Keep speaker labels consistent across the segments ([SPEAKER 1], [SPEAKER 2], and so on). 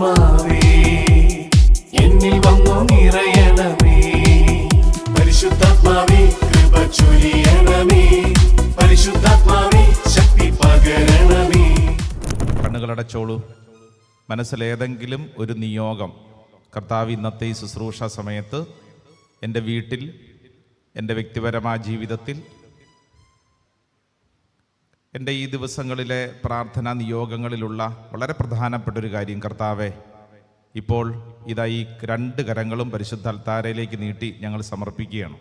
[SPEAKER 1] ആത്മാവേ എന്നിൽ വന്നു നിറയണമേ. പരിശുദ്ധാത്മാവേ കൃപ ചൊരിയണമേ. പരിശുദ്ധാത്മാവേ ശക്തി പകരണമേ.
[SPEAKER 2] കണ്ണുകളടച്ചോളൂ. മനസ്സിലേതെങ്കിലും ഒരു നിയോഗം കർത്താവ് ഇന്നത്തെ ഈ ശുശ്രൂഷ സമയത്ത് എൻ്റെ വീട്ടിൽ, എൻ്റെ വ്യക്തിപരമായ ജീവിതത്തിൽ, എൻ്റെ ഈ ദിവസങ്ങളിലെ പ്രാർത്ഥനാ നിയോഗങ്ങളിലുള്ള വളരെ പ്രധാനപ്പെട്ടൊരു കാര്യം കർത്താവെ, ഇപ്പോൾ ഇതാ ഈ 2 കരങ്ങളും പരിശുദ്ധ അൽത്താരയിലേക്ക് നീട്ടി ഞങ്ങൾ സമർപ്പിക്കുകയാണ്.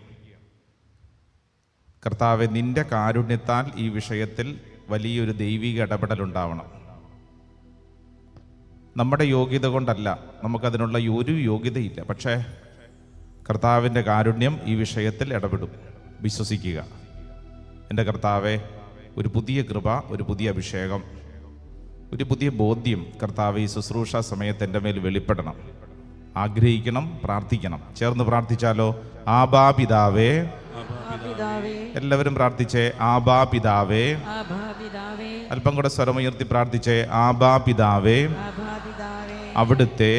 [SPEAKER 2] കർത്താവെ, നിൻ്റെ കാരുണ്യത്താൽ ഈ വിഷയത്തിൽ വലിയൊരു ദൈവിക ഇടപെടലുണ്ടാവണം. നമ്മുടെ യോഗ്യത കൊണ്ടല്ല, നമുക്കതിനുള്ള ഒരു യോഗ്യതയില്ല. പക്ഷേ കർത്താവിൻ്റെ കാരുണ്യം ഈ വിഷയത്തിൽ ഇടപെടും. വിശ്വസിക്കുക. എൻ്റെ കർത്താവെ, ഒരു പുതിയ കൃപ, ഒരു പുതിയ അഭിഷേകം, ഒരു പുതിയ ബോധ്യം കർത്താവ് ഈ ശുശ്രൂഷ സമയത്ത് എൻ്റെ മേൽ വെളിപ്പെടണം. ആഗ്രഹിക്കണം, പ്രാർത്ഥിക്കണം. ചേർന്ന് പ്രാർത്ഥിച്ചാലോ? ആബാ പിതാവേ. എല്ലാവരും പ്രാർത്ഥിച്ചേ. ആബാ പിതാവേ. അല്പം കൂടെ സ്വരമുയർത്തി പ്രാർത്ഥിച്ചേ. ആബാ പിതാവേ, അവിടുത്തെ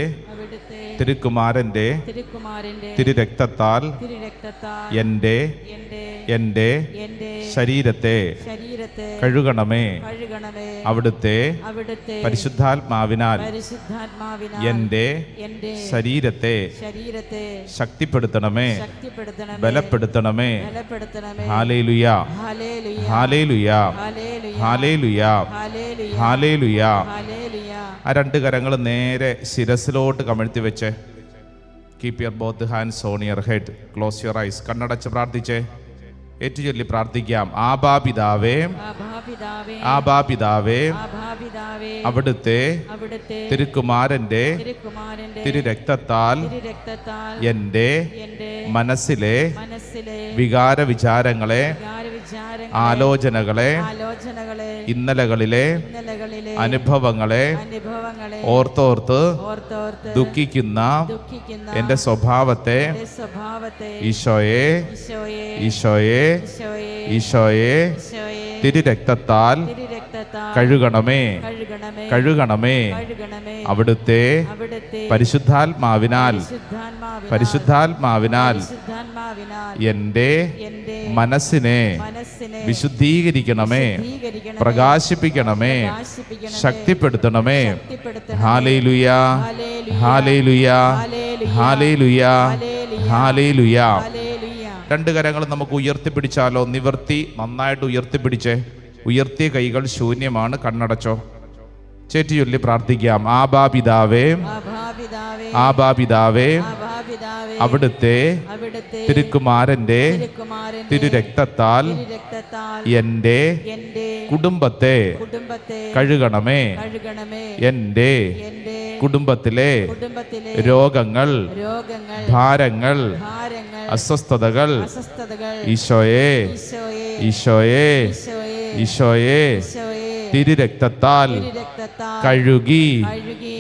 [SPEAKER 2] തിരുക്കുമാരൻ്റെ തിരുരക്തത്താൽ എൻ്റെ ശരീരത്തെ കഴുകണമേ. അവിടുത്തെ പരിശുദ്ധാത്മാവിനാൽ എൻ്റെ ശരീരത്തെ ശക്തിപ്പെടുത്തണമേ, ബലപ്പെടുത്തണമേ. Hallelujah, hallelujah, hallelujah, hallelujah. ആ 2 കരങ്ങൾ നേരെ ശിരസിലോട്ട് കമഴ്ത്തി വെച്ച് keep your both hands on your head. Close your eyes. കണ്ണടച്ച് പ്രാർത്ഥിച്ചേ. ഏറ്റുചൊല്ലി പ്രാർത്ഥിക്കാം. ആബാ പിതാവേ, ആബാ പിതാവേ, അവിടുത്തെ തിരുക്കുമാരൻ്റെ തിരുരക്തത്താൽ എൻ്റെ മനസ്സിലെ വികാര വിചാരങ്ങളെ, ആലോചനകളെ, ഇന്നലകളിലെ അനുഭവങ്ങളെ ഓർത്തോർത്ത് ദുഃഖിക്കുന്ന എൻ്റെ സ്വഭാവത്തെ ഈശോയെ, ഈശോയെ, ഈശോയെ തിരുരക്തത്താൽ കഴുകണമേ, കഴുകണമേ. അവിടുത്തെ പരിശുദ്ധാത്മാവിനാൽ, പരിശുദ്ധാത്മാവിനാൽ എൻ്റെ മനസ്സിനെ വിശുദ്ധീകരിക്കണമേ, പ്രകാശിപ്പിക്കണമേ, ശക്തിപ്പെടുത്തണമേ. Hallelujah, hallelujah, hallelujah, hallelujah. 2 കരങ്ങൾ നമുക്ക് ഉയർത്തിപ്പിടിച്ചാലോ? നിവർത്തി നന്നായിട്ട് ഉയർത്തിപ്പിടിച്ചേ. ഉയർത്തിയ കൈകൾ ശൂന്യമാണ്. കണ്ണടച്ചോ. ചേറ്റിയൊല്ലി പ്രാർത്ഥിക്കാം. ആബാ പിതാവേ, ആബാ പിതാവേ, അവിടുത്തെ തിരുക്കുമാരൻ്റെ തിരുരക്തത്താൽ എൻ്റെ കുടുംബത്തെ കഴുകണമേ. എൻ്റെ കുടുംബത്തിലെ രോഗങ്ങൾ, ഭാരങ്ങൾ, അസ്വസ്ഥതകൾ ഈശോയെ, ഈശോയെ, ഈശോയെ തിരുരക്തത്താൽ കഴുകി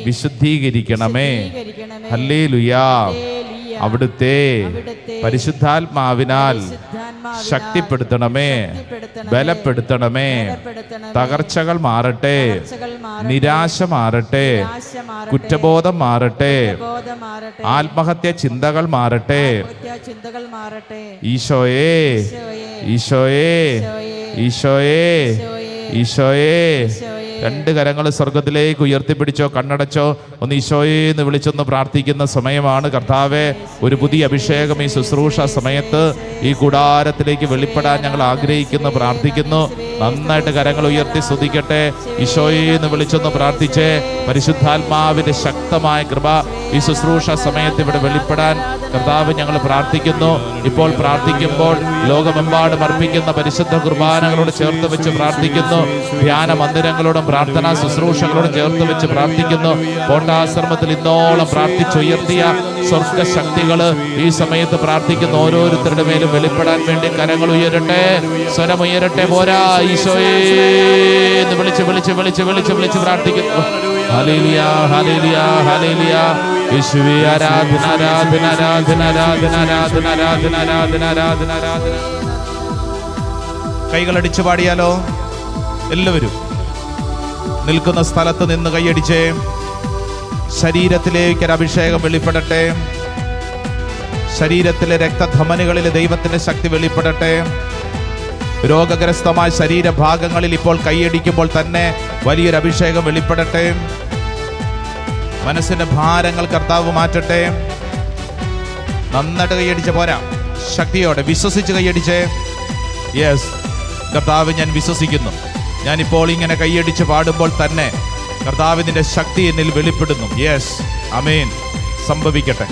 [SPEAKER 2] വിശുദ്ധീകരിക്കണമേ. ഹല്ലേലൂയ. അവിടുത്തെ പരിശുദ്ധാത്മാവിനാൽ ശക്തിപ്പെടുത്തണമേ, ബലപ്പെടുത്തണമേ. തകർച്ചകൾ മാറട്ടെ, നിരാശ മാറട്ടെ, കുറ്റബോധം മാറട്ടെ, ആത്മഹത്യ ചിന്തകൾ മാറട്ടെ. ഈശോയെ, ഈശോയെ, ഈശോയെ, ഈശോയെ. 2 കരങ്ങൾ സ്വർഗത്തിലേക്ക് ഉയർത്തിപ്പിടിച്ചോ. കണ്ണടച്ചോ. ഒന്ന് ഈശോയെ എന്ന് വിളിച്ചൊന്ന് പ്രാർത്ഥിക്കുന്ന സമയമാണ്. കർത്താവെ, ഒരു പുതിയ അഭിഷേകം ഈ ശുശ്രൂഷ സമയത്ത് ഈ കൂടാരത്തിലേക്ക് വെളിപ്പെടാൻ ഞങ്ങൾ ആഗ്രഹിക്കുന്നു, പ്രാർത്ഥിക്കുന്നു. നന്നായിട്ട് കരങ്ങൾ ഉയർത്തി സ്തുതിക്കട്ടെ. ഈശോയെ എന്ന് വിളിച്ചൊന്ന് പ്രാർത്ഥിച്ചേ. പരിശുദ്ധാത്മാവിന്റെ ശക്തമായ കൃപ ഈ ശുശ്രൂഷ സമയത്ത് ഇവിടെ വെളിപ്പെടാൻ കർത്താവ് ഞങ്ങൾ പ്രാർത്ഥിക്കുന്നു. ഇപ്പോൾ പ്രാർത്ഥിക്കുമ്പോൾ ലോകമെമ്പാടും അർപ്പിക്കുന്ന പരിശുദ്ധ കുർബാനകളോട് ചേർത്ത് വെച്ച് പ്രാർത്ഥിക്കുന്നു. ധ്യാന മന്ദിരങ്ങളോടും പ്രാർത്ഥനാ ശുശ്രൂഷകളോടും ചേർത്ത് വെച്ച് പ്രാർത്ഥിക്കുന്നു. കോട്ടാശ്രമത്തിൽ ഇന്നോളം പ്രാർത്ഥിച്ചുയർത്തിയ സ്വർഗശക്തികൾ ഈ സമയത്ത് പ്രാർത്ഥിക്കുന്ന ഓരോരുത്തരുടെ മേലും വെളിപ്പെടാൻ വേണ്ടി കരങ്ങൾ ഉയരട്ടെ, സ്വരമുയരട്ടെ. പോരാ ഈശോയെ എന്ന് വിളിച്ച് വിളിച്ച് വിളിച്ച് വിളിച്ച് വിളിച്ച് പ്രാർത്ഥിക്കുന്നു. Hallelujah, hallelujah, hallelujah. യേശുവേ ആരാധന, ആരാധന, ആരാധന, ആരാധന, ആരാധന, ആരാധന, ആരാധന, ആരാധന, ആരാധന. കൈകളടിച്ചു പാടിയാലോ? എല്ലാവരും നിൽക്കുന്ന സ്ഥലത്ത് നിന്ന് കൈയടിച്ചേ. ശരീരത്തിലേക്ക് ഒരു അഭിഷേകം വെളിപ്പെടട്ടെ. ശരീരത്തിലെ രക്തധമനികളിൽ ദൈവത്തിന്റെ ശക്തി വെളിപ്പെടട്ടെ. രോഗഗ്രസ്തമായ ശരീരഭാഗങ്ങളിൽ ഇപ്പോൾ കൈയടിക്കുമ്പോൾ തന്നെ വലിയൊരു അഭിഷേകം വെളിപ്പെടട്ടെ. മനസ്സിന്റെ ഭാരങ്ങൾ കർത്താവ് മാറ്റട്ടെ. നന്നായിട്ട് കൈയടിച്ച് പോരാ, ശക്തിയോടെ വിശ്വസിച്ച് കൈയടിച്ചേ. യെസ് കർത്താവ്, ഞാൻ വിശ്വസിക്കുന്നു. ഞാനിപ്പോൾ ഇങ്ങനെ കൈയടിച്ച് പാടുമ്പോൾ തന്നെ കർത്താവിന്റെ ശക്തി എന്നിൽ വെളിപ്പെടുന്നു. യെസ്, ആമേൻ. സംഭവിക്കട്ടെ.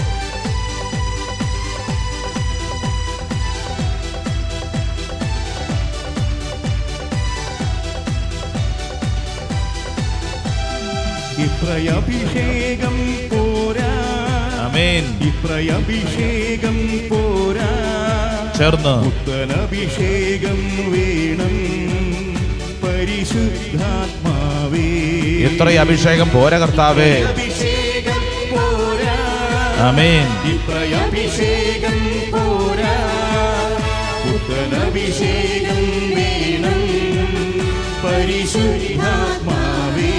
[SPEAKER 3] ഇത്രയഭിഷേകം പോരാ,
[SPEAKER 2] ആമേൻ.
[SPEAKER 3] ഇത്രയഭിഷേകം പോരാ,
[SPEAKER 2] ചേർന്ന്
[SPEAKER 3] പുത്തനഭിഷേകം വേണം പരിശുദ്ധാത്മാവേ.
[SPEAKER 2] ഇത്ര അഭിഷേകം പോരാ കർത്താവേ.
[SPEAKER 3] അഭിഷേകം പോരാ,
[SPEAKER 2] ആമേൻ.
[SPEAKER 3] ഇത്രയഭിഷേകം പോരാ, പുത്തനഭിഷേകം വേണം പരിശുദ്ധാത്മാവേ.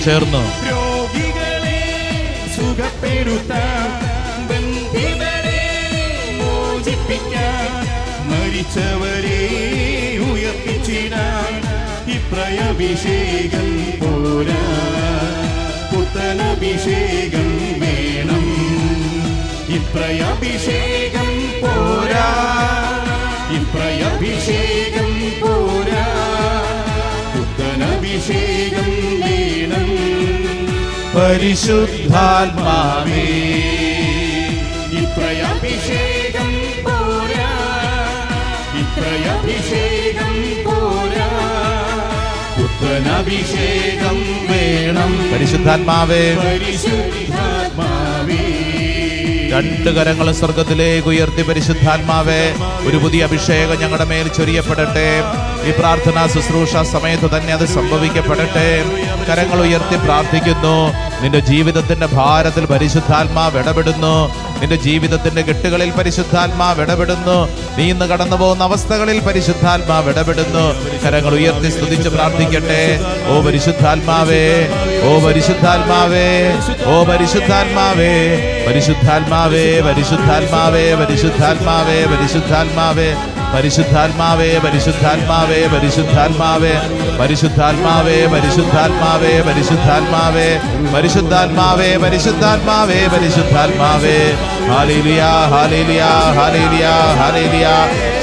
[SPEAKER 2] ചേർന്ന്
[SPEAKER 3] രോഗികളെ സുഖപ്പെടുത്താൻ, ബന്ധിതരെ മോചിപ്പിക്കാൻ, മരിച്ചവരെ ഉയർപ്പിച്ചിടാൻ ഇത്രയഭിഷേകം പോരാ, പുത്തനഭിഷേകം വേണം. ഇത്രയഭിഷേകം പോരാ, ഇത്രയഭിഷേകം പോരാ, പുത്തനഭിഷേകം വേണം
[SPEAKER 2] പരിശുദ്ധാത്മാവേ.
[SPEAKER 3] ഇത്രയഭിഷേകം പോരാ, ഇത്രയഭിഷേകം പോരാ, പുത്തനഭിഷേകം വേണം
[SPEAKER 2] പരിശുദ്ധാത്മാവേ.
[SPEAKER 3] പരിശുദ്ധാത്മാവേ.
[SPEAKER 2] രണ്ട് കരങ്ങളും സ്വർഗത്തിലേക്ക് ഉയർത്തി പരിശുദ്ധാത്മാവേ, ഒരു പുതിയ അഭിഷേകം ഞങ്ങളുടെ മേൽ ചൊരിയപ്പെടട്ടെ. ഈ പ്രാർത്ഥനാ ശുശ്രൂഷ സമയത്ത് തന്നെ അത് സംഭവിക്കപ്പെടട്ടെ. കരങ്ങൾ ഉയർത്തി പ്രാർത്ഥിക്കുന്നു. നിന്റെ ജീവിതത്തിന്റെ ഭാരത്തിൽ പരിശുദ്ധാത്മാവ് ഇടപെടുന്നു. നിന്റെ ജീവിതത്തിന്റെ കെട്ടുകളിൽ പരിശുദ്ധാത്മാവ് ഇടപെടുന്നു. നീ ഇന്ന് കടന്നു പോകുന്ന അവസ്ഥകളിൽ പരിശുദ്ധാത്മാവ് ഇടപെടുന്നു. കരങ്ങൾ ഉയർത്തി സ്തുതിച്ച് പ്രാർത്ഥിക്കട്ടെ. ഓ പരിശുദ്ധാത്മാവേ, ഓ പരിശുദ്ധാത്മാവേ, ഓ പരിശുദ്ധാത്മാവേ, പരിശുദ്ധാത്മാവേ, പരിശുദ്ധാത്മാവേ, പരിശുദ്ധാത്മാവേ, പരിശുദ്ധാത്മാവേ, പരിശുദ്ധാത്മാവേ, പരിശുദ്ധാത്മാവേ, പരിശുദ്ധാത്മാവേ, പരിശുദ്ധാത്മാവേ, പരിശുദ്ധാത്മാവേ, പരിശുദ്ധാത്മാവേ, പരിശുദ്ധാത്മാവേ, പരിശുദ്ധാത്മാവേ, പരിശുദ്ധാത്മാവേ. Hallelujah, hallelujah, hallelujah, hallelujah.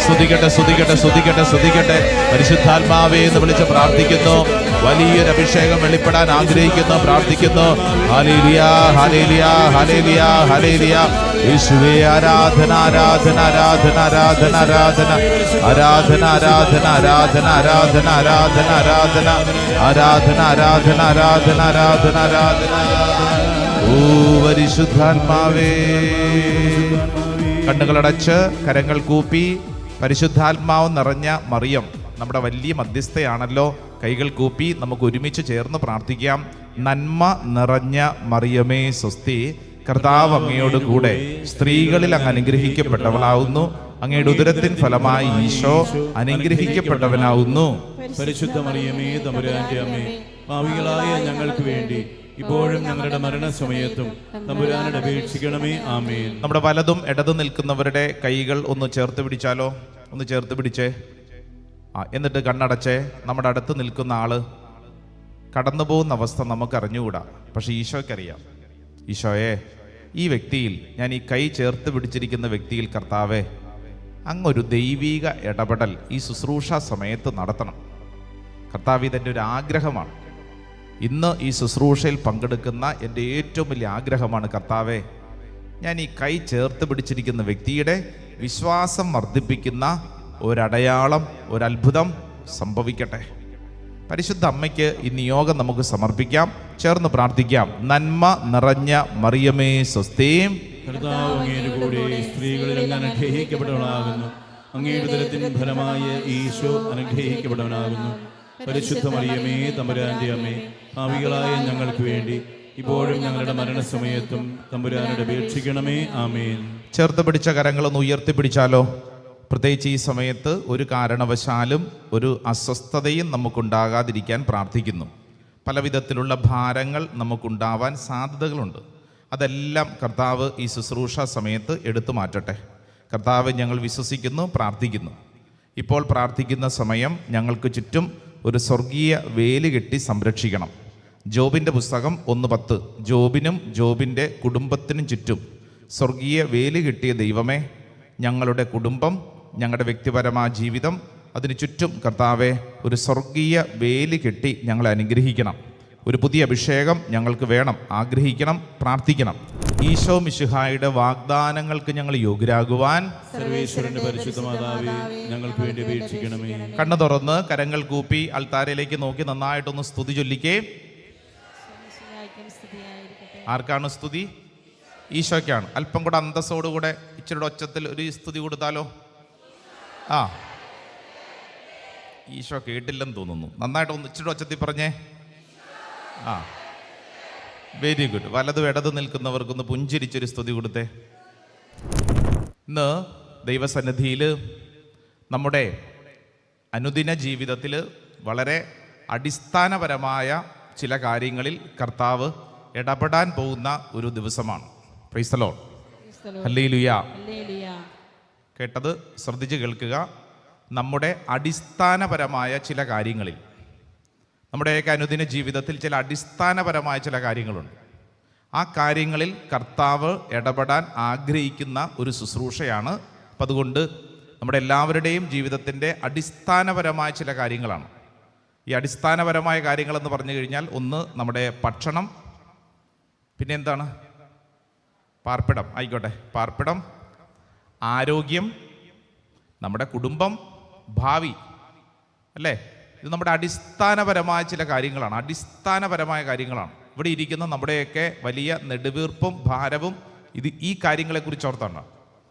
[SPEAKER 2] സ്തുതിക്കട്ടെ, സ്തുതിക്കട്ടെ, സ്തുതിക്കട്ടെ, സ്തുതിക്കട്ടെ. പരിശുദ്ധാത്മാവേ എന്ന് വിളിച്ച് പ്രാർത്ഥിക്കുന്നു. വലിയൊരു അഭിഷേകം വെളിപ്പെടാൻ ആഗ്രഹിക്കുന്നു, പ്രാർത്ഥിക്കുന്നു. Hallelujah, hallelujah, hallelujah, hallelujah. യേശുവേ ആരാധന, ആരാധന, ആരാധന, ആരാധന, ആരാധന, ആരാധന, ആരാധന, ആരാധന, ആരാധന, ആരാധന, ആരാധന, ആരാധന, ആരാധന, ആരാധന, ആരാധന, ആരാധന. ഓ പരിശുദ്ധാത്മാവേ. കണ്ണുകളടച്ച് കരങ്ങൾ കൂപ്പി പരിശുദ്ധാത്മാവ് നിറഞ്ഞ മറിയം നമ്മുടെ വലിയ മധ്യസ്ഥയാണല്ലോ. കൈകൾ കൂപ്പി നമുക്ക് ഒരുമിച്ച് ചേർന്ന് പ്രാർത്ഥിക്കാം. നന്മ നിറഞ്ഞ മറിയമേ സ്വസ്തി, കർത്താവ് അങ്ങയോട് കൂടെ സ്ത്രീകളിൽ അങ്ങ് അനുഗ്രഹിക്കപ്പെട്ടവളാവുന്നു. അങ്ങയുടെ ഉദരത്തിൻ ഫലമായി ഈശോ അനുഗ്രഹിക്കപ്പെട്ടവനാവുന്നു.
[SPEAKER 3] പരിശുദ്ധ മറിയമേ തമ്പുരാന്റെ അമ്മേ, പാപികളായ ഞങ്ങൾക്ക് വേണ്ടി ഇപ്പോഴും ഞങ്ങളുടെ മരണസമയത്തും തമ്പുരാനോട് അപേക്ഷിക്കണമേ. ആമേൻ.
[SPEAKER 2] നമ്മുടെ വലതും ഇടതും നിൽക്കുന്നവരുടെ കൈകൾ ഒന്ന് ചേർത്ത് പിടിച്ചാലോ? ഒന്ന് ചേർത്ത് പിടിച്ചേ. എന്നിട്ട് കണ്ണടച്ചേ. നമ്മുടെ അടുത്ത് നിൽക്കുന്ന ആള് കടന്നു പോകുന്ന അവസ്ഥ നമുക്ക് അറിഞ്ഞുകൂടാ, പക്ഷെ ഈശോയ്ക്കറിയാം. ഈശോയെ, ഈ വ്യക്തിയിൽ, ഞാൻ ഈ കൈ ചേർത്ത് പിടിച്ചിരിക്കുന്ന വ്യക്തിയിൽ കർത്താവേ, അങ്ങൊരു ദൈവീക ഇടപെടൽ ഈ ശുശ്രൂഷ സമയത്ത് നടത്തണം. കർത്താവ്, ഇതെൻ്റെ ഒരു ആഗ്രഹമാണ്. ഇന്ന് ഈ ശുശ്രൂഷയിൽ പങ്കെടുക്കുന്ന എൻ്റെ ഏറ്റവും വലിയ ആഗ്രഹമാണ് കർത്താവേ, ഞാൻ ഈ കൈ ചേർത്ത് പിടിച്ചിരിക്കുന്ന വ്യക്തിയുടെ വിശ്വാസം വർദ്ധിപ്പിക്കുന്ന ഒരടയാളം, ഒരത്ഭുതം സംഭവിക്കട്ടെ. പരിശുദ്ധ അമ്മയ്ക്ക് ഈ നിയോഗം നമുക്ക് സമർപ്പിക്കാം, ചേർന്ന് പ്രാർത്ഥിക്കാം. നന്മ നിറഞ്ഞ മറിയമേ സ്വസ്തി,
[SPEAKER 3] കർത്താവ് അങ്ങയുടെ കൂടെ സ്ത്രീകളിൽ അങ്ങ് അനുഗ്രഹിക്കപ്പെട്ടവനാകുന്നു. അങ്ങയുടെ ഉദരത്തിൻ ഫലമായ ഈശോ അനുഗ്രഹിക്കപ്പെട്ടവനാകുന്നു. പരിശുദ്ധ മറിയമേ തമ്പുരാന്റെ അമ്മേ, പാപികളായ ഞങ്ങൾക്ക് വേണ്ടി ഇപ്പോഴും ഞങ്ങളുടെ മരണസമയത്തും തമ്പുരാനോട് അപേക്ഷിക്കണമേ. ആമേൻ.
[SPEAKER 2] ചേർത്ത് പിടിച്ച കരങ്ങളൊന്ന് ഉയർത്തിപ്പിടിച്ചാലോ? പ്രത്യേകിച്ച് ഈ സമയത്ത് ഒരു കാരണവശാലും ഒരു അസ്വസ്ഥതയും നമുക്കുണ്ടാകാതിരിക്കാൻ പ്രാർത്ഥിക്കുന്നു. പലവിധത്തിലുള്ള ഭാരങ്ങൾ നമുക്കുണ്ടാവാൻ സാധ്യതകളുണ്ട്. അതെല്ലാം കർത്താവ് ഈ ശുശ്രൂഷ സമയത്ത് എടുത്തു മാറ്റട്ടെ. കർത്താവ്, ഞങ്ങൾ വിശ്വസിക്കുന്നു, പ്രാർത്ഥിക്കുന്നു. ഇപ്പോൾ പ്രാർത്ഥിക്കുന്ന സമയം ഞങ്ങൾക്ക് ചുറ്റും ഒരു സ്വർഗീയ വേലി കെട്ടി സംരക്ഷിക്കണം. ജോബിൻ്റെ പുസ്തകം 1:10, ജോബിനും ജോബിൻ്റെ കുടുംബത്തിനും ചുറ്റും സ്വർഗീയ വേലി കെട്ടിയ ദൈവമേ, ഞങ്ങളുടെ കുടുംബം, ഞങ്ങളുടെ വ്യക്തിപരമായ ജീവിതം, അതിന് ചുറ്റും കർത്താവെ ഒരു സ്വർഗീയ വേലി കെട്ടി ഞങ്ങളെ അനുഗ്രഹിക്കണം. ഒരു പുതിയ അഭിഷേകം ഞങ്ങൾക്ക് വേണം, ആഗ്രഹിക്കണം, പ്രാർത്ഥിക്കണം. ഈശോ മിശിഹായുടെ വാഗ്ദാനങ്ങൾക്ക് ഞങ്ങൾ യോഗ്യരാകുവാൻ
[SPEAKER 3] സർവേശ്വരന്റെ പരിശുദ്ധ മാതാവേ, ഞങ്ങൾക്ക് വേണ്ടി അപേക്ഷിക്കണമേ.
[SPEAKER 2] കണ്ണു തുറന്ന് കരങ്ങൾ കൂപ്പി അൾത്താരയിലേക്ക് നോക്കി നന്നായിട്ടൊന്ന് സ്തുതി ചൊല്ലിക്കേ. ആർക്കാണ് സ്തുതി? ഈശോയ്ക്കാണ്. അല്പം കൂടെ അന്തസ്സോടുകൂടെ ഇച്ചിരി ഒച്ചത്തിൽ ഒരു സ്തുതി കൊടുത്താലോ? ആ, ഈശോ കേട്ടില്ലെന്ന് തോന്നുന്നു. നന്നായിട്ട് ഒന്ന് ഇച്ചിരി ഒച്ചത്തിൽ പറഞ്ഞേ. ആ, വെരി ഗുഡ്. വലതും ഇടത് നിൽക്കുന്നവർക്കൊന്ന് പുഞ്ചിരിച്ചൊരു സ്തുതി കൊടുത്തേ. ഇന്ന് ദൈവസന്നിധിയിൽ നമ്മുടെ അനുദിന ജീവിതത്തിൽ വളരെ അടിസ്ഥാനപരമായ ചില കാര്യങ്ങളിൽ കർത്താവ് ഇടപെടാൻ പോകുന്ന ഒരു ദിവസമാണ്. Price the Lord. ഹല്ലേലൂയ. കേട്ടത് ശ്രദ്ധിച്ച് കേൾക്കുക. നമ്മുടെ അടിസ്ഥാനപരമായ ചില കാര്യങ്ങളിൽ, നമ്മുടെയൊക്കെ അനുദിന ജീവിതത്തിൽ ചില അടിസ്ഥാനപരമായ ചില കാര്യങ്ങളുണ്ട്. ആ കാര്യങ്ങളിൽ കർത്താവ് ഇടപെടാൻ ആഗ്രഹിക്കുന്ന ഒരു ശുശ്രൂഷയാണ്. അപ്പം അതുകൊണ്ട് നമ്മുടെ എല്ലാവരുടെയും ജീവിതത്തിൻ്റെ അടിസ്ഥാനപരമായ ചില കാര്യങ്ങളാണ്. ഈ അടിസ്ഥാനപരമായ കാര്യങ്ങളെന്ന് പറഞ്ഞു കഴിഞ്ഞാൽ, ഒന്ന് നമ്മുടെ ഭക്ഷണം, പിന്നെ എന്താണ്, പാർപ്പിടം, ആയിക്കോട്ടെ, പാർപ്പിടം, ആരോഗ്യം, നമ്മുടെ കുടുംബം, ഭാവി, അല്ലേ? ഇത് നമ്മുടെ അടിസ്ഥാനപരമായ ചില കാര്യങ്ങളാണ്. അടിസ്ഥാനപരമായ കാര്യങ്ങളാണ്. ഇവിടെ ഇരിക്കുന്ന നമ്മുടെയൊക്കെ വലിയ നെടുവീർപ്പും ഭാരവും ഈ കാര്യങ്ങളെക്കുറിച്ച് ഓർത്താണ്.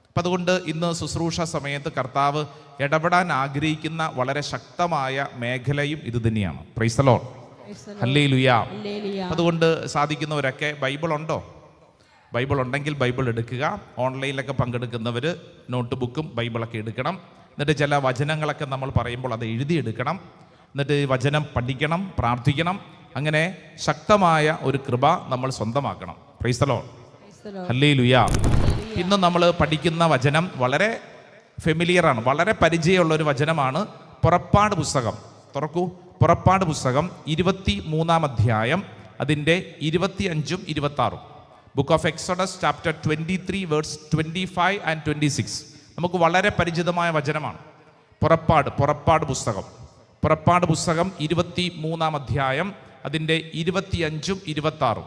[SPEAKER 2] അപ്പം അതുകൊണ്ട് ഇന്ന് ശുശ്രൂഷ സമയത്ത് കർത്താവ് ഇടപെടാൻ ആഗ്രഹിക്കുന്ന വളരെ ശക്തമായ മേഖലയും ഇത് തന്നെയാണ്. Price the Lord. ഹല്ലേലൂയ. അതുകൊണ്ട് സാധിക്കുന്നവരൊക്കെ ബൈബിൾ ഉണ്ടോ? ബൈബിൾ ഉണ്ടെങ്കിൽ ബൈബിൾ എടുക്കുക. ഓൺലൈനിലൊക്കെ പങ്കെടുക്കുന്നവർ നോട്ട് ബുക്കും ബൈബിളൊക്കെ എടുക്കണം. എന്നിട്ട് ചില വചനങ്ങളൊക്കെ നമ്മൾ പറയുമ്പോൾ അത് എഴുതിയെടുക്കണം. എന്നിട്ട് വചനം പഠിക്കണം, പ്രാർത്ഥിക്കണം. അങ്ങനെ ശക്തമായ ഒരു കൃപ നമ്മൾ സ്വന്തമാക്കണം. Praise the Lord. ഹല്ലേലൂയ. ഇന്ന് നമ്മൾ പഠിക്കുന്ന വചനം വളരെ ഫെമിലിയറാണ്, വളരെ പരിചയമുള്ള ഒരു വചനമാണ്. പുറപ്പാട് പുസ്തകം തുറക്കൂ. പുറപ്പാട് പുസ്തകം 23-ാം അധ്യായം, അതിൻ്റെ 25-ഉം 26-ഉം. Book of Exodus chapter 23 verse 25 and 26. നമുക്ക് വളരെ പരിചിതമായ വചനമാണ്. പുറപ്പാട് പുസ്തകം 23-ാം അധ്യായം, അതിൻ്റെ 25-ഉം 26-ഉം.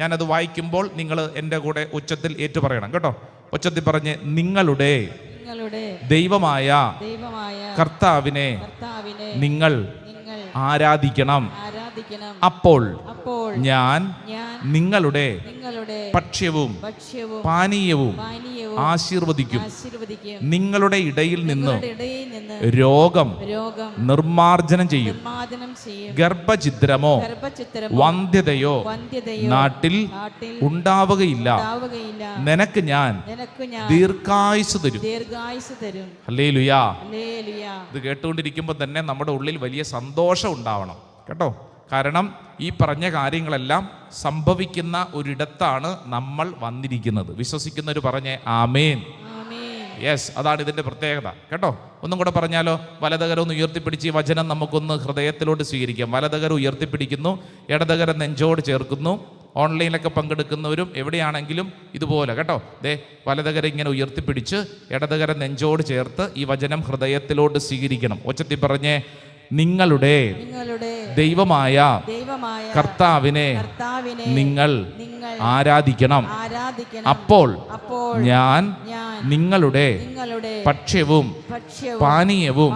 [SPEAKER 2] ഞാനത് വായിക്കുമ്പോൾ നിങ്ങൾ എൻ്റെ കൂടെ ഉച്ചത്തിൽ ഏറ്റുപറയണം കേട്ടോ. ഉച്ചത്തിൽ പറഞ്ഞ്, നിങ്ങളുടെ ദൈവമായ കർത്താവിനെ നിങ്ങൾ ആരാധിക്കണം. അപ്പോൾ ഞാൻ നിങ്ങളുടെ ഭക്ഷ്യവും പാനീയവും ആശീർവദിക്കും. നിങ്ങളുടെ ഇടയിൽ നിന്ന് രോഗം നിർമാർജനം ചെയ്യും. ഗർഭഛിദ്രമോ വന്ധ്യതയോ നാട്ടിൽ ഉണ്ടാവുകയില്ല. നിനക്ക് ഞാൻ ദീർഘായുസ്സ് തരും. ഹല്ലേലൂയ. ഇത് കേട്ടുകൊണ്ടിരിക്കുമ്പോൾ തന്നെ നമ്മുടെ ഉള്ളിൽ വലിയ സന്തോഷം ഉണ്ടാവണം കേട്ടോ. കാരണം ഈ പറഞ്ഞ കാര്യങ്ങളെല്ലാം സംഭവിക്കുന്ന ഒരിടത്താണ് നമ്മൾ വന്നിരിക്കുന്നത്. വിശ്വസിക്കുന്നവർ പറഞ്ഞേ ആമേൻ. യെസ്, അതാണ് ഇതിൻ്റെ പ്രത്യേകത കേട്ടോ. ഒന്നും കൂടെ പറഞ്ഞാലോ? വലതുകരം ഒന്ന് ഉയർത്തിപ്പിടിച്ച് ഈ വചനം നമുക്കൊന്ന് ഹൃദയത്തിലോട്ട് സ്വീകരിക്കാം. വലതുകരം ഉയർത്തിപ്പിടിക്കുന്നു, ഇടതുകരം നെഞ്ചോട് ചേർക്കുന്നു. ഓൺലൈനിലൊക്കെ പങ്കെടുക്കുന്നവരും എവിടെയാണെങ്കിലും ഇതുപോലെ കേട്ടോ. ദേ വലതുകരം ഇങ്ങനെ ഉയർത്തിപ്പിടിച്ച് ഇടതുകരം നെഞ്ചോട് ചേർത്ത് ഈ വചനം ഹൃദയത്തിലോട്ട് സ്വീകരിക്കണം. ഒച്ചത്തിൽ പറഞ്ഞേ, നിങ്ങളുടെ ദൈവമായ കർത്താവിനെ നിങ്ങൾ ആരാധിക്കണം. അപ്പോൾ ഞാൻ നിങ്ങളുടെ ഭക്ഷ്യവും പാനീയവും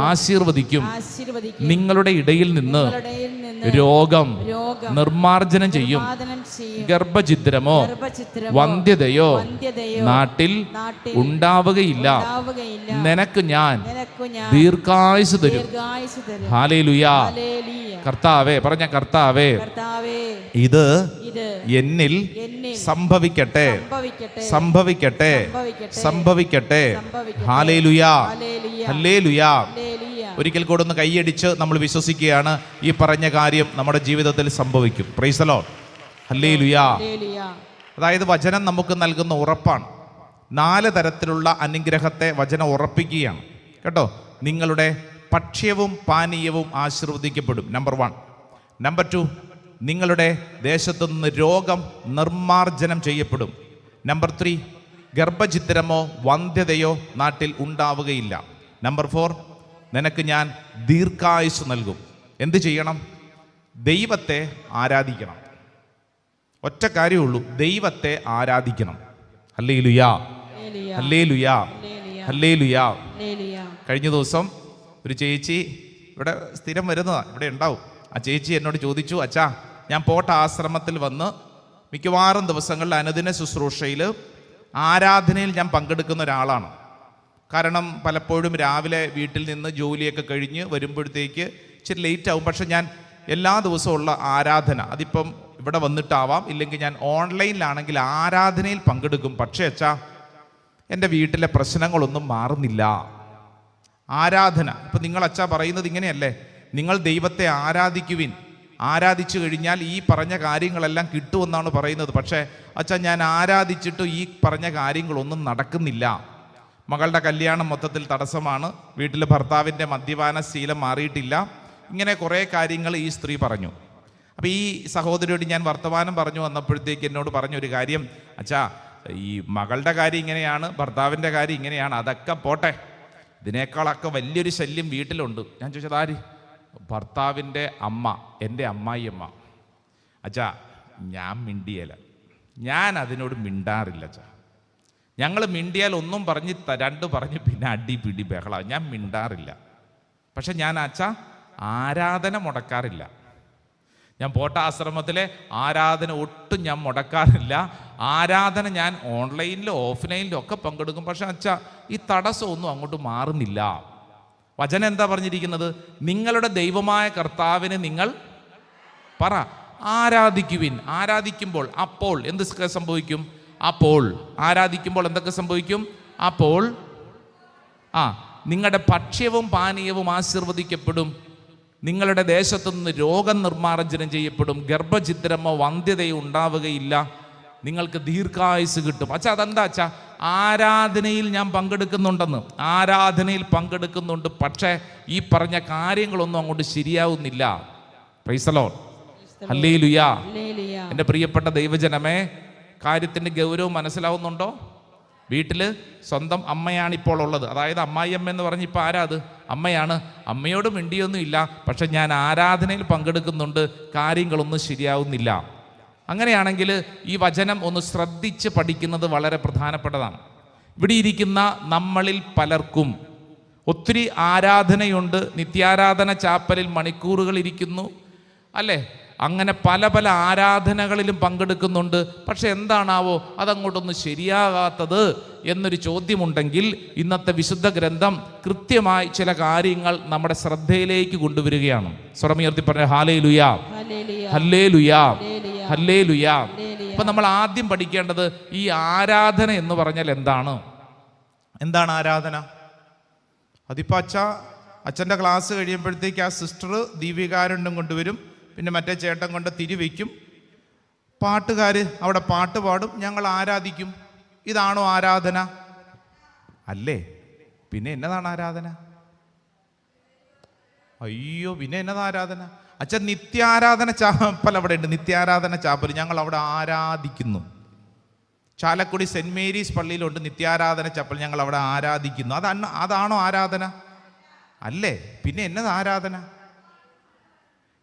[SPEAKER 2] ആശീർവദിക്കും. നിങ്ങളുടെ ഇടയിൽ നിന്ന് രോഗം നിർമാർജനം ചെയ്യും. ഗർഭഛിദ്രമോ വന്ധ്യതയോ നാട്ടിൽ ഉണ്ടാവുകയില്ല. നിനക്ക് ഞാൻ ദീർഘായുസ്സ് തരും. ഹല്ലേലൂയ. കർത്താവേ, പറഞ്ഞ കർത്താവേ, ഇത് എന്നിൽ സംഭവിക്കട്ടെ, സംഭവിക്കട്ടെ, സംഭവിക്കട്ടെ. Hallelujah, hallelujah. ഒരിക്കൽ കൂടെ ഒന്ന് കൈയടിച്ച് നമ്മൾ വിശ്വസിക്കുകയാണ് ഈ പറഞ്ഞ കാര്യം നമ്മുടെ ജീവിതത്തിൽ സംഭവിക്കും. Price the Lord. ഹല്ലേലൂയ. അതായത് വചനം നമുക്ക് നൽകുന്ന ഉറപ്പാണ്. 4 തരത്തിലുള്ള അനുഗ്രഹത്തെ വചനം ഉറപ്പിക്കുകയാണ് കേട്ടോ. നിങ്ങളുടെ ഭക്ഷ്യവും പാനീയവും ആശീർവദിക്കപ്പെടും. നമ്പർ 1. നമ്പർ 2, നിങ്ങളുടെ ദേശത്തു നിന്ന് രോഗം നിർമ്മാർജ്ജനം ചെയ്യപ്പെടും. നമ്പർ 3, ഗർഭഛിദ്രമോ വന്ധ്യതയോ നാട്ടിൽ ഉണ്ടാവുകയില്ല. നമ്പർ 4, നിനക്ക് ഞാൻ ദീർഘായുസ് നൽകും. എന്ത് ചെയ്യണം? ദൈവത്തെ ആരാധിക്കണം. ഒറ്റ കാര്യമുള്ളൂ, ദൈവത്തെ ആരാധിക്കണം. ഹല്ലേലൂയാ, ഹല്ലേലൂയാ, ഹല്ലേലൂയാ. കഴിഞ്ഞ ദിവസം ഒരു ചേച്ചി ഇവിടെ സ്ഥിരം വരുന്നതാ, ഇവിടെ ഉണ്ടാവും. ആ ചേച്ചി എന്നോട് ചോദിച്ചു, അച്ഛാ ഞാൻ പോട്ട ആശ്രമത്തിൽ വന്ന് മിക്കവാറും ദിവസങ്ങളിൽ അനുദിന ശുശ്രൂഷയിൽ ആരാധനയിൽ ഞാൻ പങ്കെടുക്കുന്ന ഒരാളാണ്. കാരണം പലപ്പോഴും രാവിലെ വീട്ടിൽ നിന്ന് ജോലിയൊക്കെ കഴിഞ്ഞ് വരുമ്പോഴത്തേക്ക് ഇച്ചിരി ലേറ്റ് ആവും. പക്ഷെ ഞാൻ എല്ലാ ദിവസവും ഉള്ള ആരാധന, അതിപ്പം ഇവിടെ വന്നിട്ടാവാം, ഇല്ലെങ്കിൽ ഞാൻ ഓൺലൈനിലാണെങ്കിൽ ആരാധനയിൽ പങ്കെടുക്കും. പക്ഷേ അച്ഛാ എൻ്റെ വീട്ടിലെ പ്രശ്നങ്ങളൊന്നും മാറുന്നില്ല. ആരാധന ഇപ്പം നിങ്ങൾ അച്ഛാ പറയുന്നത് ഇങ്ങനെയല്ലേ, നിങ്ങൾ ദൈവത്തെ ആരാധിക്കുവിൻ, ആരാധിച്ചു കഴിഞ്ഞാൽ ഈ പറഞ്ഞ കാര്യങ്ങളെല്ലാം കിട്ടുമെന്നാണ് പറയുന്നത്. പക്ഷേ അച്ഛാ ഞാൻ ആരാധിച്ചിട്ട് ഈ പറഞ്ഞ കാര്യങ്ങളൊന്നും നടക്കുന്നില്ല. മകളുടെ കല്യാണം മൊത്തത്തിൽ തടസ്സമാണ്, വീട്ടിൽ ഭർത്താവിൻ്റെ മദ്യപാന ശീലം മാറിയിട്ടില്ല, ഇങ്ങനെ കുറേ കാര്യങ്ങൾ ഈ സ്ത്രീ പറഞ്ഞു. അപ്പോൾ ഈ സഹോദരിയോട് ഞാൻ വർത്തമാനം പറഞ്ഞു വന്നപ്പോഴത്തേക്ക് എന്നോട് പറഞ്ഞൊരു കാര്യം, അച്ഛാ ഈ മകളുടെ കാര്യം ഇങ്ങനെയാണ്, ഭർത്താവിൻ്റെ കാര്യം ഇങ്ങനെയാണ്, അതൊക്കെ പോട്ടെ, ഇതിനേക്കാളൊക്കെ വലിയൊരു ശല്യം വീട്ടിലുണ്ട്. ഞാൻ ചോദിച്ചത് ആര്? ഭർത്താവിൻ്റെ അമ്മ, എൻ്റെ അമ്മായിയമ്മ. അച്ഛാ ഞാൻ മിണ്ടിയല്ല, ഞാൻ അതിനോട് മിണ്ടാറില്ല അച്ഛാ. ഞങ്ങൾ മിണ്ടിയാൽ ഒന്നും പറഞ്ഞ് 2 പറഞ്ഞ് പിന്നെ അടി പിടി ബഹള, ഞാൻ മിണ്ടാറില്ല. പക്ഷെ ഞാൻ അച്ഛാ ആരാധന മുടക്കാറില്ല. ഞാൻ പോട്ട ആശ്രമത്തിലെ ആരാധന ഒട്ടും ഞാൻ മുടക്കാറില്ല. ആരാധന ഞാൻ ഓൺലൈനിലും ഓഫ്ലൈനിലും ഒക്കെ പങ്കെടുക്കും. പക്ഷെ അച്ഛാ ഈ തടസ്സമൊന്നും അങ്ങോട്ട് മാറുന്നില്ല. വചനം എന്താ പറഞ്ഞിരിക്കുന്നത്? നിങ്ങളുടെ ദൈവമായ കർത്താവിനെ നിങ്ങൾ പറ ആരാധിക്കുവിൻ. ആരാധിക്കുമ്പോൾ അപ്പോൾ എന്തൊക്കെ സംഭവിക്കും? അപ്പോൾ ആരാധിക്കുമ്പോൾ എന്തൊക്കെ സംഭവിക്കും? അപ്പോൾ നിങ്ങളുടെ ഭക്ഷ്യവും പാനീയവും ആശീർവദിക്കപ്പെടും. നിങ്ങളുടെ ദേശത്തു നിന്ന് രോഗം നിർമ്മാർജ്ജനം ചെയ്യപ്പെടും. ഗർഭഛിദ്രമോ വന്ധ്യതയോ ഉണ്ടാവുകയില്ല. നിങ്ങൾക്ക് ദീർഘായുസ് കിട്ടും. അച്ഛാ അതെന്താ അച്ഛാ? ആരാധനയിൽ ഞാൻ പങ്കെടുക്കുന്നുണ്ടെന്ന്. ആരാധനയിൽ പങ്കെടുക്കുന്നുണ്ട്, പക്ഷേ ഈ പറഞ്ഞ കാര്യങ്ങളൊന്നും അങ്ങോട്ട് ശരിയാവുന്നില്ല. Praise the Lord. ഹല്ലേലൂയാ. എൻ്റെ പ്രിയപ്പെട്ട ദൈവജനമേ, കാര്യത്തിൻ്റെ ഗൗരവം മനസ്സിലാവുന്നുണ്ടോ? വീട്ടിൽ സ്വന്തം അമ്മയാണ് ഇപ്പോൾ ഉള്ളത്, അതായത് അമ്മായിയമ്മ എന്ന് പറഞ്ഞ് ഇപ്പോൾ ആരാ? അത് അമ്മയാണ്. അമ്മയോട് മിണ്ടിയൊന്നും ഇല്ല, പക്ഷെ ഞാൻ ആരാധനയിൽ പങ്കെടുക്കുന്നുണ്ട്, കാര്യങ്ങളൊന്നും ശരിയാവുന്നില്ല. അങ്ങനെയാണെങ്കിൽ ഈ വചനം ഒന്ന് ശ്രദ്ധിച്ച് പഠിക്കുന്നത് വളരെ പ്രധാനപ്പെട്ടതാണ്. ഇവിടെ ഇരിക്കുന്ന നമ്മളിൽ പലർക്കും ഒത്തിരി ആരാധനയുണ്ട്. നിത്യാരാധന ചാപ്പലിൽ മണിക്കൂറുകൾ ഇരിക്കുന്നു അല്ലേ? അങ്ങനെ പല പല ആരാധനകളിലും പങ്കെടുക്കുന്നുണ്ട്. പക്ഷെ എന്താണാവോ അതങ്ങോട്ടൊന്നും ശരിയാകാത്തത് എന്നൊരു ചോദ്യമുണ്ടെങ്കിൽ ഇന്നത്തെ വിശുദ്ധ ഗ്രന്ഥം കൃത്യമായി ചില കാര്യങ്ങൾ നമ്മുടെ ശ്രദ്ധയിലേക്ക് കൊണ്ടുവരികയാണ്. സ്വരമുയർത്തി പറഞ്ഞ ഹല്ലേലൂയാ, ഹല്ലേലൂയാ, ഹല്ലേലൂയാ. അപ്പൊ നമ്മൾ ആദ്യം പഠിക്കേണ്ടത് ഈ ആരാധന എന്ന് പറഞ്ഞാൽ എന്താണ്? എന്താണ് ആരാധന? അതിപ്പോ അച്ഛൻ്റെ ക്ലാസ് കഴിയുമ്പോഴത്തേക്ക് ആ സിസ്റ്റർ ദീപികാരുണ്യം കൊണ്ടുവരും, പിന്നെ മറ്റേ ചേട്ടൻ കൊണ്ട് തിരിവയ്ക്കും, പാട്ടുകാർ അവിടെ പാട്ട് പാടും, ഞങ്ങൾ ആരാധിക്കും. ഇതാണോ ആരാധന? അല്ലേ? പിന്നെ എന്നതാണ് ആരാധന? അയ്യോ, പിന്നെ എന്നതാ ആരാധന? അച്ഛൻ നിത്യാരാധന ചാപ്പൽ അവിടെ ഉണ്ട്. നിത്യാരാധന ചാപ്പൽ ഞങ്ങൾ അവിടെ ആരാധിക്കുന്നു. ചാലക്കുടി സെൻറ് മേരീസ് പള്ളിയിലുണ്ട് നിത്യാരാധന ചാപ്പൽ, ഞങ്ങൾ അവിടെ ആരാധിക്കുന്നു. അതാണോ ആരാധന? അല്ലേ? പിന്നെ എന്നതാ ആരാധന?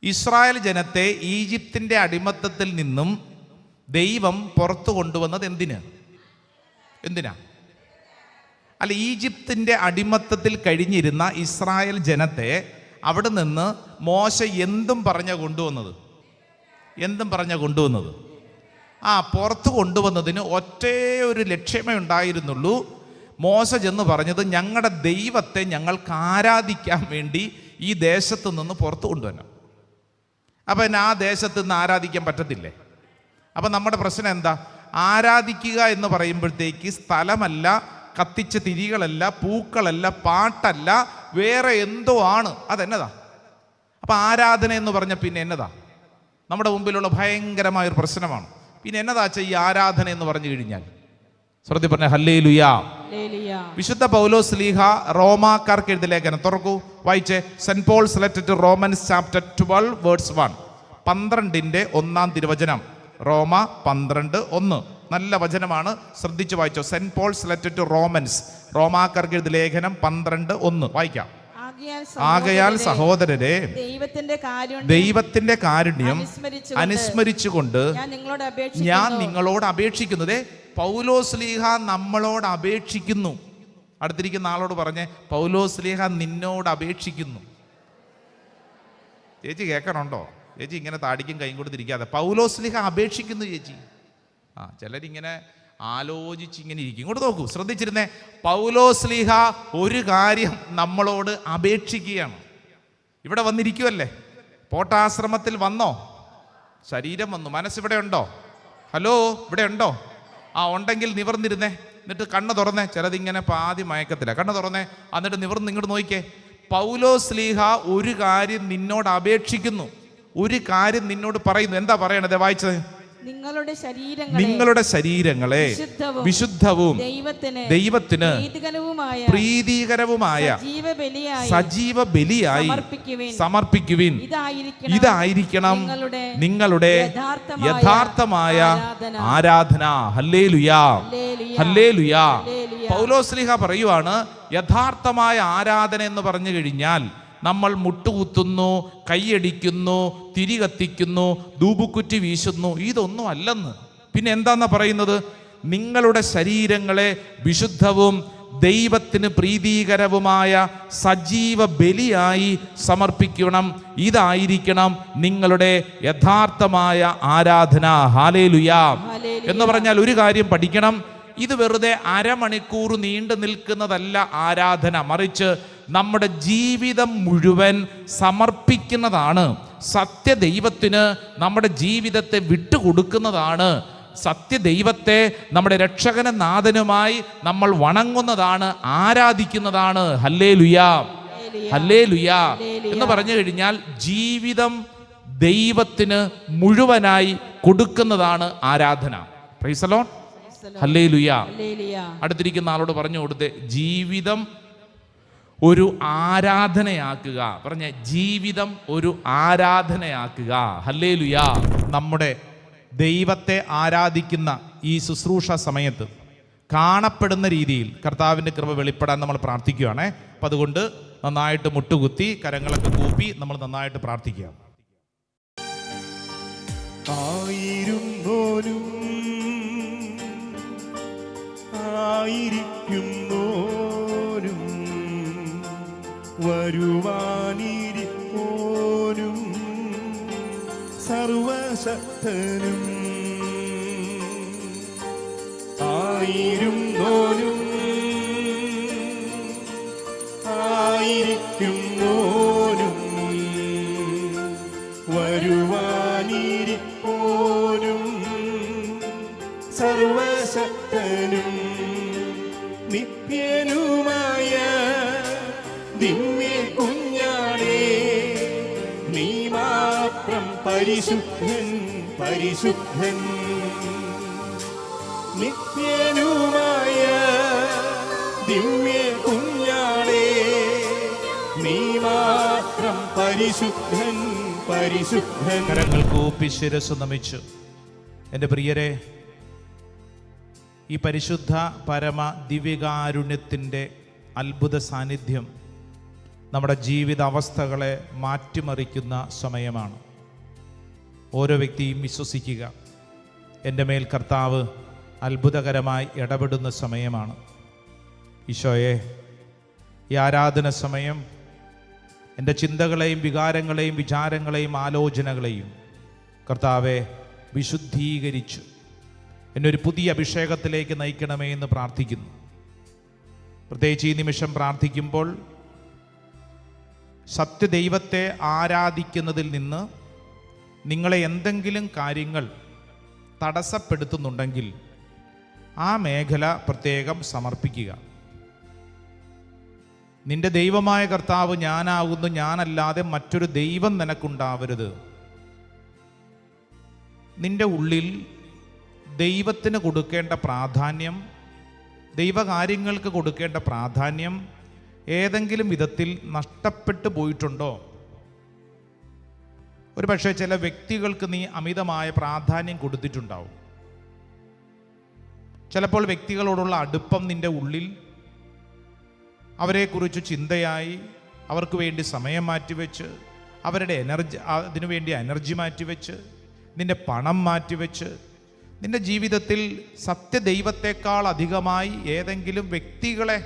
[SPEAKER 2] ഇസ്രായേൽ ജനത്തെ ഈജിപ്തിൻ്റെ അടിമത്തത്തിൽ നിന്നും ദൈവം പുറത്തു കൊണ്ടുവന്നത് എന്തിനാ? അല്ല, ഈജിപ്തിൻ്റെ അടിമത്തത്തിൽ കഴിഞ്ഞിരുന്ന ഇസ്രായേൽ ജനത്തെ അവിടെ നിന്ന് മോശ എന്തും പറഞ്ഞ കൊണ്ടുവന്നത്? പുറത്ത് കൊണ്ടുവന്നതിന് ഒറ്റേ ഒരു ലക്ഷ്യമേ ഉണ്ടായിരുന്നുള്ളൂ. മോശ ചെന്ന് പറഞ്ഞത് ഞങ്ങളുടെ ദൈവത്തെ ഞങ്ങൾക്ക് ആരാധിക്കാൻ വേണ്ടി ഈ ദേശത്ത് നിന്ന് പുറത്തു കൊണ്ടുവരണം. അപ്പം ആ ദേശത്ത് നിന്ന് ആരാധിക്കാൻ പറ്റത്തില്ലേ? അപ്പം നമ്മുടെ പ്രശ്നം എന്താ? ആരാധിക്കുക എന്ന് പറയുമ്പോഴത്തേക്ക് സ്ഥലമല്ല കത്തിച്ച തിരികളല്ല, പൂക്കളല്ല, പാട്ടല്ല, വേറെ എന്തോ ആണ്. അതെന്നതാ? അപ്പം ആരാധന എന്ന് പറഞ്ഞ പിന്നെ എന്നതാ? നമ്മുടെ മുമ്പിലുള്ള ഭയങ്കരമായൊരു പ്രശ്നമാണ്. പിന്നെ എന്നതാച്ച ഈ ആരാധന എന്ന് പറഞ്ഞു കഴിഞ്ഞാൽ? ശ്രദ്ധ പറഞ്ഞ ഹല്ലേലൂയാ. വിശുദ്ധ പൗലോസ് ശ്ലീഹ റോമാക്കാർക്ക് എഴുതിയ ലേഖനം തുറക്കൂ, വായിച്ചേ. Saint Paul's letter to Romans chapter 12 verse 1. 12ന്റെ 1-ാം തിരുവചനം. റോമ 12:1. നല്ല വചനമാണ്, ശ്രദ്ധിച്ചു വായിച്ചോ. Saint Paul's letter to Romans, റോമാക്കാർക്ക് എഴുതിയ ലേഖനം 12:1 വായിക്കാം. ആകയാൽ സഹോദരരെ, ദൈവത്തിന്റെ കാരുണ്യം അനുസ്മരിച്ചുകൊണ്ട് ഞാൻ നിങ്ങളോട് അപേക്ഷിക്കുന്നത്. പൗലോസ് ലീഹ നമ്മളോട് അപേക്ഷിക്കുന്നു. അടുത്തിരിക്കുന്ന ആളോട് പറഞ്ഞേ, പൗലോസ് ലീഹ നിന്നോട് അപേക്ഷിക്കുന്നു. ചേച്ചി കേൾക്കണുണ്ടോ? ചേച്ചി ഇങ്ങനെ താടിക്കും കൈയും കൊടുത്തിരിക്കാതെ. പൗലോസ് ലീഹ അപേക്ഷിക്കുന്നു ചേച്ചി. ചിലരിങ്ങനെ ആലോചിച്ച് ഇങ്ങനെ ഇരിക്കും. ഇങ്ങോട്ട് നോക്കൂ, ശ്രദ്ധിച്ചിരുന്നേ. പൗലോസ് ലീഹ ഒരു കാര്യം നമ്മളോട് അപേക്ഷിക്കുകയാണ്. ഇവിടെ വന്നിരിക്കുമല്ലേ? പോട്ടാശ്രമത്തിൽ വന്നോ? ശരീരം വന്നു, മനസ്സിവിടെ ഉണ്ടോ? ഹലോ, ഇവിടെ ഉണ്ടോ? ഉണ്ടെങ്കിൽ നിവർന്നിരുന്നേ, എന്നിട്ട് കണ്ണ് തുറന്നേ. ചിലതിങ്ങനെ പാതി മയക്കത്തില്ല. കണ്ണ് തുറന്നേ, എന്നിട്ട് നിവർന്ന് ഇങ്ങോട്ട് നോക്കിക്കേ. പൗലോസ് ലീഹ ഒരു കാര്യം നിന്നോട് അപേക്ഷിക്കുന്നു, ഒരു കാര്യം നിന്നോട് പറയുന്നു. എന്താ പറയണത്? വായിച്ചത്. നിങ്ങളുടെ ശരീരങ്ങളെ വിശുദ്ധവും ദൈവത്തിന് പ്രീതികരവുമായ സജീവ ബലിയായി സമർപ്പിക്കുവിൻ. ഇതായിരിക്കണം നിങ്ങളുടെ യഥാർത്ഥമായ ആരാധന. ഹല്ലേലൂയാ, ഹല്ലേലൂയാ. പൗലോസ് ശ്ലീഹ പറയുവാണ്, യഥാർത്ഥമായ ആരാധന എന്ന് പറഞ്ഞു കഴിഞ്ഞാൽ നമ്മൾ മുട്ടുകുത്തുന്നു, കൈയടിക്കുന്നു, തിരി കത്തിക്കുന്നു, ധൂപക്കുറ്റി വീശുന്നു, ഇതൊന്നും അല്ലെന്ന്. പിന്നെ എന്താന്നാ പറയുന്നത്? നിങ്ങളുടെ ശരീരങ്ങളെ വിശുദ്ധവും ദൈവത്തിന് പ്രീതികരവുമായ സജീവ ബലിയായി സമർപ്പിക്കണം. ഇതായിരിക്കണം നിങ്ങളുടെ യഥാർത്ഥമായ ആരാധന. ഹല്ലേലൂയാ. എന്ന് പറഞ്ഞാൽ ഒരു കാര്യം പഠിക്കണം. ഇത് വെറുതെ അരമണിക്കൂർ നീണ്ടു നിൽക്കുന്നതല്ല ആരാധന, മറിച്ച് നമ്മുടെ ജീവിതം മുഴുവൻ സമർപ്പിക്കുന്നതാണ്. സത്യദൈവത്തിന് നമ്മുടെ ജീവിതത്തെ വിട്ടുകൊടുക്കുന്നതാണ്. സത്യദൈവത്തെ നമ്മുടെ രക്ഷകനും നാഥനുമായി നമ്മൾ വണങ്ങുന്നതാണ്, ആരാധിക്കുന്നതാണ്. ഹല്ലേലൂയാ, ഹല്ലേലൂയാ. എന്ന് പറഞ്ഞു കഴിഞ്ഞാൽ ജീവിതം ദൈവത്തിന് മുഴുവനായി കൊടുക്കുന്നതാണ് ആരാധന. Praise the Lord. ഹല്ലേലൂയാ. അടുത്തിരിക്കുന്ന ആളോട് പറഞ്ഞു കൊടുത്തേ, ജീവിതം ഒരു ആരാധനയാക്കുക. പറഞ്ഞ ജീവിതം ഒരു ആരാധനയാക്കുക. ഹല്ലേലൂയാ. നമ്മുടെ ദൈവത്തെ ആരാധിക്കുന്ന ഈ ശുശ്രൂഷ സമയത്ത് കാണപ്പെടുന്ന രീതിയിൽ കർത്താവിൻ്റെ കൃപ വെളിപ്പെടാൻ നമ്മൾ പ്രാർത്ഥിക്കുകയാണേ. അപ്പം അതുകൊണ്ട് നന്നായിട്ട് മുട്ടുകുത്തി കരങ്ങളൊക്കെ കൂപ്പി നമ്മൾ നന്നായിട്ട് പ്രാർത്ഥിക്കുക.
[SPEAKER 3] ആയിരുന്നോരും ആയിരിക്കുന്നോരും വരുവാനിരിപ്പോരും സർവശക്തനും ആയിരുന്നോരും ആയിരിക്കുന്നോരും വരുവാനിരിപ്പോരും സർവശക്തനും നിത്യനുമായ ദിവ്യ കുഞ്ഞാടേ, നീ മാത്രം പരിശുദ്ധൻ പരിശുദ്ധൻ. നിത്യനുമായ ദിവ്യ കുഞ്ഞാടേ, നീ മാത്രം പരിശുദ്ധൻ പരിശുദ്ധൻ.
[SPEAKER 2] കരങ്ങൾ കൂപ്പി ശിരസ്സ് നമിച്ചു. എൻ്റെ പ്രിയരെ, ഈ പരിശുദ്ധ പരമ ദിവ്യകാരുണ്യത്തിൻ്റെ അത്ഭുത സാന്നിധ്യം നമ്മുടെ ജീവിത അവസ്ഥകളെ മാറ്റിമറിക്കുന്ന സമയമാണ്. ഓരോ വ്യക്തിയും വിശ്വസിക്കുക, എൻ്റെ മേൽ കർത്താവ് അത്ഭുതകരമായി ഇടപെടുന്ന സമയമാണ്. ഈശോയെ, ഈ ആരാധന സമയം എൻ്റെ ചിന്തകളെയും വികാരങ്ങളെയും വിചാരങ്ങളെയും ആലോചനകളെയും കർത്താവെ വിശുദ്ധീകരിച്ചു എന്നെ ഒരു പുതിയ അഭിഷേകത്തിലേക്ക് നയിക്കണമേ എന്ന് പ്രാർത്ഥിക്കുന്നു. പ്രത്യേകിച്ച് ഈ നിമിഷം പ്രാർത്ഥിക്കുമ്പോൾ സത്യദൈവത്തെ ആരാധിക്കുന്നതിൽ നിന്ന് നിങ്ങളെ എന്തെങ്കിലും കാര്യങ്ങൾ തടസ്സപ്പെടുത്തുന്നുണ്ടെങ്കിൽ
[SPEAKER 4] ആ മേഖല പ്രത്യേകം സമർപ്പിക്കുക. നിന്റെ ദൈവമായ കർത്താവ് ഞാനാകുന്നു, ഞാനല്ലാതെ മറ്റൊരു ദൈവം നിനക്കുണ്ടാവരുത്. നിന്റെ ഉള്ളിൽ ദൈവത്തിന് കൊടുക്കേണ്ട പ്രാധാന്യം, ദൈവകാര്യങ്ങൾക്ക് കൊടുക്കേണ്ട പ്രാധാന്യം ഏതെങ്കിലും വിധത്തിൽ നഷ്ടപ്പെട്ടു പോയിട്ടുണ്ടോ? ഒരു പക്ഷേ ചില വ്യക്തികൾക്ക് നീ അമിതമായ പ്രാധാന്യം കൊടുത്തിട്ടുണ്ടാവും. ചിലപ്പോൾ വ്യക്തികളോടുള്ള അടുപ്പം നിന്റെ ഉള്ളിൽ അവരെക്കുറിച്ച് ചിന്തയായി, അവർക്ക് വേണ്ടി സമയം മാറ്റിവെച്ച്, അവരുടെ അതിനുവേണ്ടി എനർജി മാറ്റിവെച്ച്, നിന്റെ പണം മാറ്റിവെച്ച്, നിന്റെ ജീവിതത്തിൽ സത്യദൈവത്തെക്കാൾ അധികമായി ഏതെങ്കിലും വ്യക്തികളെ,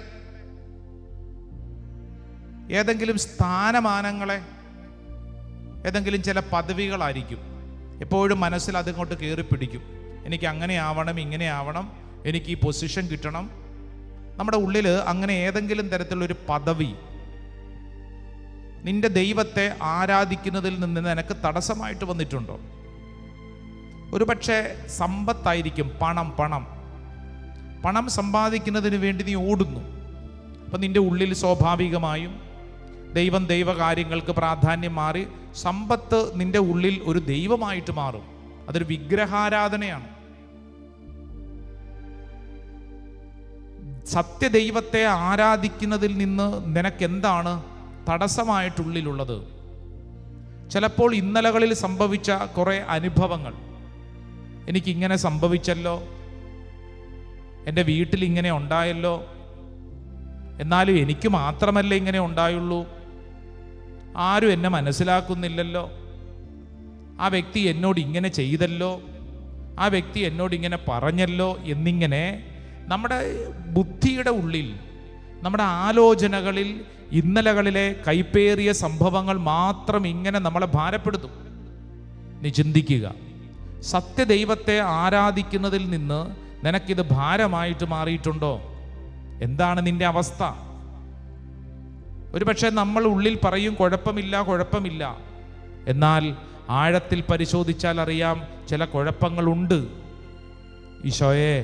[SPEAKER 4] ഏതെങ്കിലും സ്ഥാനമാനങ്ങളെ, ഏതെങ്കിലും ചില പദവികളായിരിക്കും എപ്പോഴും മനസ്സിൽ അതിങ്ങോട്ട് കയറി പിടിക്കും. എനിക്ക് അങ്ങനെ ആവണം, ഇങ്ങനെ ആവണം, എനിക്ക് ഈ പൊസിഷൻ കിട്ടണം. നമ്മുടെ ഉള്ളിൽ അങ്ങനെ ഏതെങ്കിലും തരത്തിലുള്ളൊരു പദവി നിന്റെ ദൈവത്തെ ആരാധിക്കുന്നതിൽ നിന്ന് നിനക്ക് തടസ്സമായിട്ട് വന്നിട്ടുണ്ടോ? ഒരു പക്ഷേ സമ്പത്തായിരിക്കും, പണം സമ്പാദിക്കുന്നതിന് വേണ്ടി നീ ഓടുന്നു. അപ്പം നിന്റെ ഉള്ളിൽ സ്വാഭാവികമായും ദൈവകാര്യങ്ങൾക്ക് പ്രാധാന്യം മാറി സമ്പത്ത് നിന്റെ ഉള്ളിൽ ഒരു ദൈവമായിട്ട് മാറും. അതൊരു വിഗ്രഹാരാധനയാണ്. സത്യദൈവത്തെ ആരാധിക്കുന്നതിൽ നിന്ന് നിനക്കെന്താണ് തടസ്സമായിട്ടുള്ളിലുള്ളത്? ചിലപ്പോൾ ഇന്നലകളിൽ സംഭവിച്ച കുറേ അനുഭവങ്ങൾ, എനിക്കിങ്ങനെ സംഭവിച്ചല്ലോ, എൻ്റെ വീട്ടിൽ ഇങ്ങനെ ഉണ്ടായല്ലോ, എന്നാലും എനിക്ക് മാത്രമല്ലേ ഇങ്ങനെ ഉണ്ടായുള്ളൂ, ആരും എന്നെ മനസ്സിലാക്കുന്നില്ലല്ലോ, ആ വ്യക്തി എന്നോട് ഇങ്ങനെ ചെയ്തല്ലോ, ആ വ്യക്തി എന്നോട് ഇങ്ങനെ പറഞ്ഞല്ലോ എന്നിങ്ങനെ നമ്മുടെ ബുദ്ധിയുടെ ഉള്ളിൽ, നമ്മുടെ ആലോചനകളിൽ ഇന്നലകളിലെ കൈപ്പേറിയ സംഭവങ്ങൾ മാത്രം ഇങ്ങനെ നമ്മളെ ഭാരപ്പെടുത്തും. നീ ചിന്തിക്കുക, സത്യദൈവത്തെ ആരാധിക്കുന്നതിൽ നിന്ന് നിനക്കിത് ഭാരമായിട്ട് മാറിയിട്ടുണ്ടോ? എന്താണ് നിന്റെ അവസ്ഥ? ഒരുപക്ഷെ നമ്മൾ ഉള്ളിൽ പറയും കുഴപ്പമില്ല, എന്നാൽ ആഴത്തിൽ പരിശോധിച്ചാൽ അറിയാം ചില കുഴപ്പങ്ങളുണ്ട്. ഈശോയെ,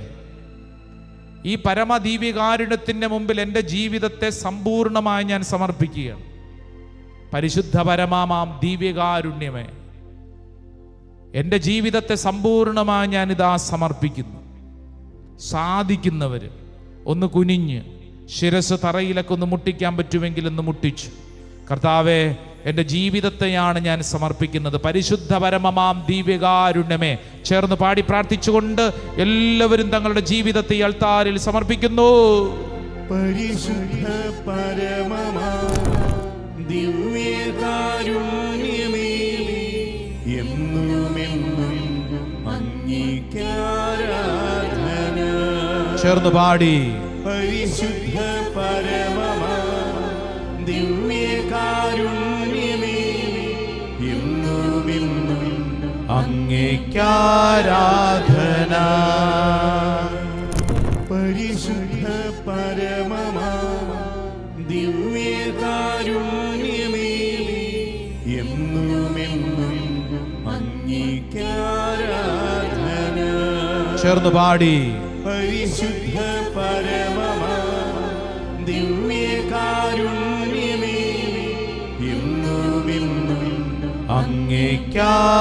[SPEAKER 4] ഈ പരമദീവികാരുണ്യത്തിൻ്റെ മുമ്പിൽ എൻ്റെ ജീവിതത്തെ സമ്പൂർണമായി ഞാൻ സമർപ്പിക്കുകയാണ്. പരിശുദ്ധ പരമാമാം ദീവികാരുണ്യമേ, എൻ്റെ ജീവിതത്തെ സമ്പൂർണമായി ഞാനിതാ സമർപ്പിക്കുന്നു. സാധിക്കുന്നവർ ഒന്ന് കുനിഞ്ഞ് ശിരസ് തറയിലൊക്കെ ഒന്ന് മുട്ടിക്കാൻ പറ്റുമെങ്കിൽ ഒന്ന് മുട്ടിച്ചു. കർത്താവേ, എൻ്റെ ജീവിതത്തെയാണ് ഞാൻ സമർപ്പിക്കുന്നത്. പരിശുദ്ധ പരമമാം ദിവ്യകാരുണ്യമേ, ചേർന്ന് പാടി പ്രാർത്ഥിച്ചുകൊണ്ട് എല്ലാവരും തങ്ങളുടെ ജീവിതത്തെ അൾത്താരിൽ സമർപ്പിക്കുന്നു.
[SPEAKER 3] പരിശുദ്ധ പരമമാം ദിവ്യകാരുണ്യമേ, എന്നുമെന്നും അങ്ങേക്കാരാധന.
[SPEAKER 4] ചേർന്ന് പാടി.
[SPEAKER 3] പരിശുദ്ധ പരമമാം ദിവ്യകാരുണ്യമേ, എന്നുമെന്നും
[SPEAKER 4] അങ്ങേക്കാരാധന.
[SPEAKER 3] പരിശുദ്ധ പരമമാം ദിവ്യകാരുണ്യമേ, എന്നുമെന്നും അങ്ങേക്കാരാധന.
[SPEAKER 4] ചേർന്ന് പാടി.
[SPEAKER 3] പരിശുദ്ധ പരമമാം ദിവ്യകാരുണ്യമേ, എന്നുമെന്നും
[SPEAKER 4] അങ്ങേക്കാരാധന.